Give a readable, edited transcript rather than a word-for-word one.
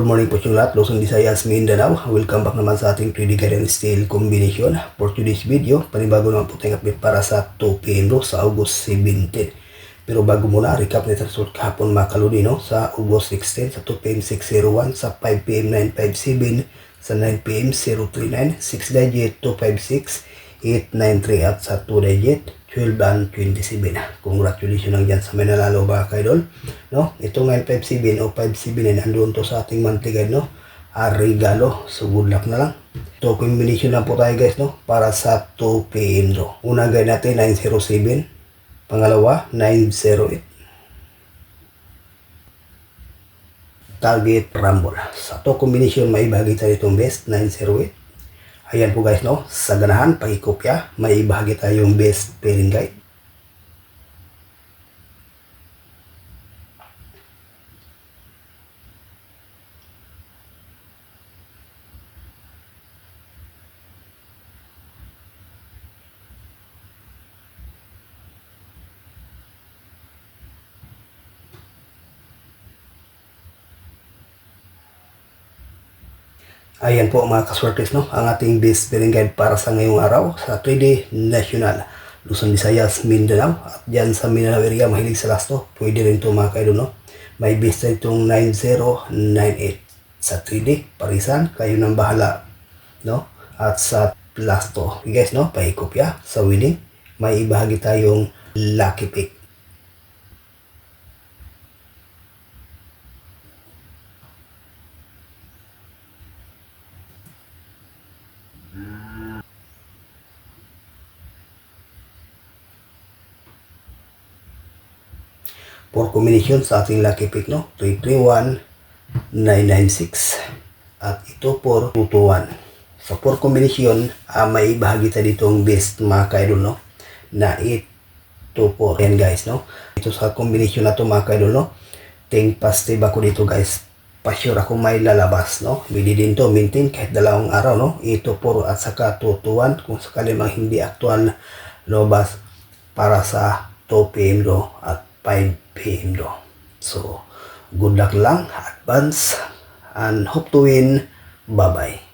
morning po yung lahat, Luzon, Visayas, Mindanao. Welcome back naman sa ating 3D Guide Steel combination. For today's video, panibago naman po tayong update para sa 2 PM sa August 17. Pero bago muna, recap na result kahapon mga kaludi, no? Sa August 16, sa 2 PM 601, sa 5 PM 957, sa 9 PM 039, 6 digit 256, 893 at sa 2 digit 12 and 27. Congratulations lang dyan sa may nanalo mga kaidol, no? Itong 957 o 579 andun to sa ating monthly guide, no? Regalo, so good luck na lang. Ito combination lang po tayo guys, no? Para sa 2 PM draw. Unang guide natin 907, pangalawa 908. Target rumble. Sa to combination may bahagi tayo itong best 908. Ayan po guys, no? Sa ganahan, pag-ikopya, may bahagi tayong best pairing guide. Ayan po mga kaswertes, no? Ang ating best pairing guide para sa ngayong araw sa 3D National, Luzon, Visayas, Mindanao. At dyan sa Mindanao area, mahilig sa lasto, pwede rin ito mga kaidol, no? May best na itong 9098 sa 3D, parisan, kayo nang bahala, no? At sa lasto, guys, no? Paikopya sa winning, may ibahagi tayong lucky pick. For combination sa ating lucky pick, no? 331, 996 at ito for 221. So for combination, may bahagi tayo ditong best mga kaidol, no? Na 824. Ayan guys, no? Ito sa combination na to mga kaidol, no? Ting positive ako dito guys. Pa-sure ako may lalabas, no? Pwede din to maintain kahit dalawang araw, no? 824 at saka 221 kung sakali mang hindi aktual lobas para sa 2 PM do at 5 PM do. So, good luck lang, advance, and hope to win. Bye-bye.